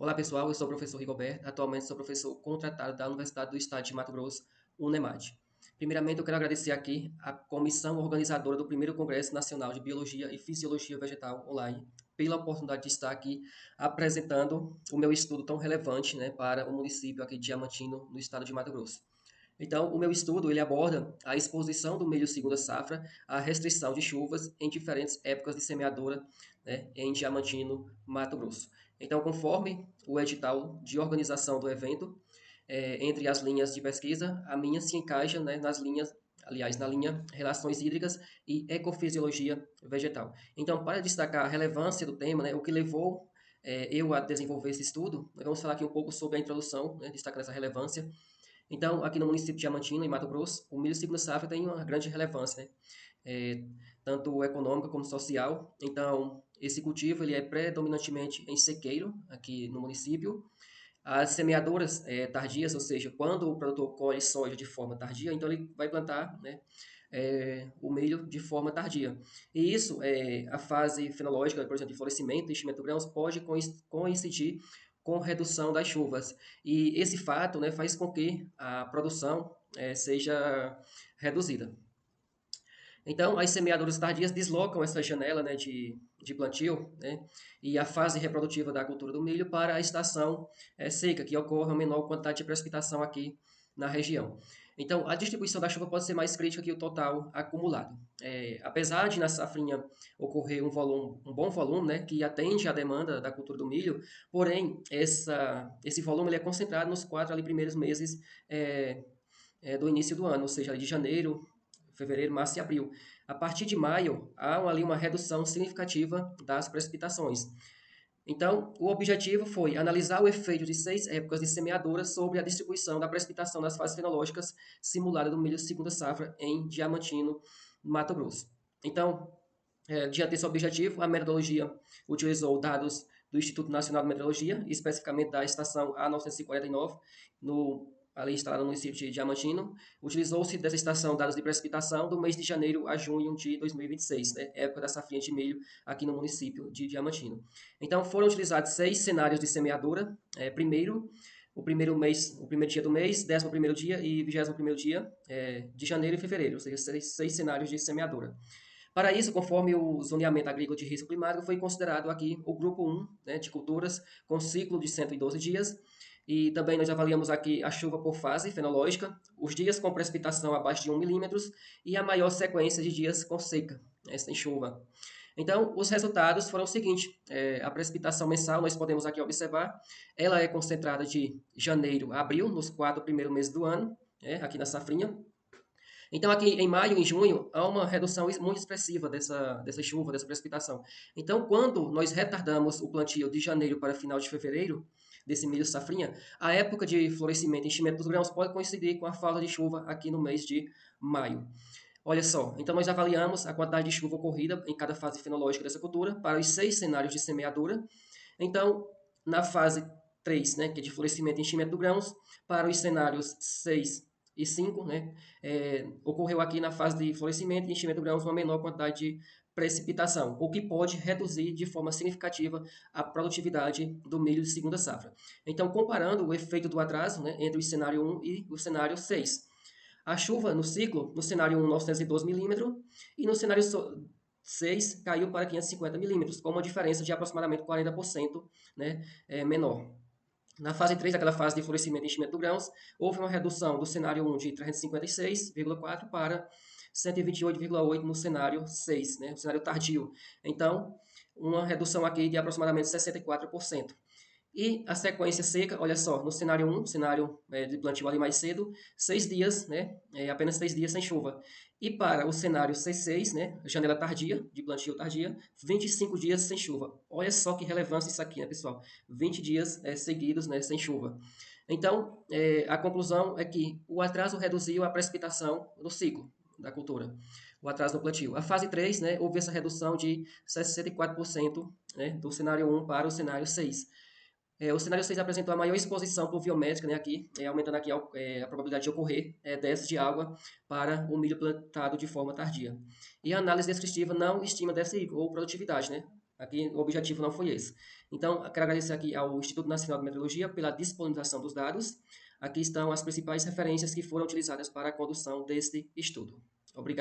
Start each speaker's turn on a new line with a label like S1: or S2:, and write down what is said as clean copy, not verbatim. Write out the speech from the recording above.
S1: Olá pessoal, eu sou o professor Rigoberto, atualmente sou professor contratado da Universidade do Estado de Mato Grosso, UNEMAT. Primeiramente, eu quero agradecer aqui a comissão organizadora do primeiro Congresso Nacional de Biologia e Fisiologia Vegetal Online pela oportunidade de estar aqui apresentando o meu estudo tão relevante, né, para o município aqui de Diamantino, no estado de Mato Grosso. Então, o meu estudo ele aborda a exposição do milho segunda safra à restrição de chuvas em diferentes épocas de semeadura, né, em Diamantino, Mato Grosso. Então, conforme o edital de organização do evento, entre as linhas de pesquisa, a minha se encaixa, né, nas linhas, aliás, na linha Relações Hídricas e Ecofisiologia Vegetal. Então, para destacar a relevância do tema, né, o que levou eu a desenvolver esse estudo, nós vamos falar aqui um pouco sobre a introdução, né, destacando essa relevância. Então, aqui no município de Diamantino, em Mato Grosso, o milho segunda safra tem uma grande relevância, né? É, tanto econômica como social. Então, esse cultivo ele é predominantemente em sequeiro, aqui no município. As semeadoras tardias, ou seja, quando o produtor colhe soja de forma tardia, então ele vai plantar, né, o milho de forma tardia. E isso, a fase fenológica, por exemplo, de florescimento e enchimento de grãos, pode coincidir com redução das chuvas. E esse fato, né, faz com que a produção seja reduzida. Então, as semeadoras tardias deslocam essa janela, né, de plantio, né, e a fase reprodutiva da cultura do milho para a estação seca, que ocorre uma menor quantidade de precipitação aqui na região. Então, a distribuição da chuva pode ser mais crítica que o total acumulado. Apesar de na safrinha ocorrer um bom volume, né, que atende à demanda da cultura do milho, porém, esse volume ele é concentrado nos quatro ali, primeiros meses do início do ano, ou seja, de janeiro, fevereiro, março e abril. A partir de maio, há ali uma redução significativa das precipitações. Então, o objetivo foi analisar o efeito de 6 épocas de semeadura sobre a distribuição da precipitação das fases fenológicas simulada do milho segunda safra em Diamantino, Mato Grosso. Então, diante desse objetivo, a metodologia utilizou dados do Instituto Nacional de Meteorologia, especificamente da estação A949, ali instalada no município de Diamantino. Utilizou-se dessa estação dados de precipitação do mês de janeiro a junho de 2026, né, época da safrinha de milho aqui no município de Diamantino. Então, foram utilizados 6 cenários de semeadura. Primeiro, o primeiro mês, o primeiro dia do mês, 11º dia e 21º dia de janeiro e fevereiro, ou seja, seis cenários de semeadura. Para isso, conforme o zoneamento agrícola de risco climático, foi considerado aqui o grupo 1, né, de culturas com ciclo de 112 dias. E também nós avaliamos aqui a chuva por fase fenológica, os dias com precipitação abaixo de 1 milímetros e a maior sequência de dias com seca, né, sem chuva. Então, os resultados foram o seguinte: a precipitação mensal, nós podemos aqui observar, ela é concentrada de janeiro a abril, nos 4 primeiros meses do ano, aqui na safrinha. Então, aqui em maio e junho, há uma redução muito expressiva dessa chuva, dessa precipitação. Então, quando nós retardamos o plantio de janeiro para final de fevereiro, desse milho safrinha, a época de florescimento e enchimento dos grãos pode coincidir com a falta de chuva aqui no mês de maio. Olha só, então nós avaliamos a quantidade de chuva ocorrida em cada fase fenológica dessa cultura para os 6 cenários de semeadura. Então, na fase 3, né, que é de florescimento e enchimento dos grãos, para os cenários 6 e 5, né, ocorreu aqui na fase de florescimento e enchimento dos grãos uma menor quantidade de precipitação, o que pode reduzir de forma significativa a produtividade do milho de segunda safra. Então, comparando o efeito do atraso, né, entre o cenário 1 e o cenário 6. A chuva no ciclo, no cenário 1, 912 milímetros, e no cenário 6 caiu para 550 milímetros, com uma diferença de aproximadamente 40%, né, menor. Na fase 3, aquela fase de florescimento e enchimento do grãos, houve uma redução do cenário 1 de 356,4 para 128,8 no cenário 6, né, o cenário tardio. Então, uma redução aqui de aproximadamente 64%. E a sequência seca, olha só, no cenário 1, cenário de plantio ali mais cedo, 6 dias, né? Apenas 6 dias sem chuva. E para o cenário C6, né? Janela tardia, de plantio tardia, 25 dias sem chuva. Olha só que relevância isso aqui, né, pessoal? 20 dias seguidos, né, sem chuva. Então, a conclusão é que o atraso reduziu a precipitação no ciclo da cultura, o atraso no plantio. A fase 3, né, houve essa redução de 64%, né, do cenário 1 para o cenário 6. O cenário 6 apresentou a maior exposição pluviométrica, né, aqui, aumentando aqui a probabilidade de ocorrer déficit de água para o milho plantado de forma tardia. E a análise descritiva não estima déficit ou produtividade, né? Aqui o objetivo não foi esse. Então, eu quero agradecer aqui ao Instituto Nacional de Meteorologia pela disponibilização dos dados. Aqui estão as principais referências que foram utilizadas para a condução deste estudo. Obrigado.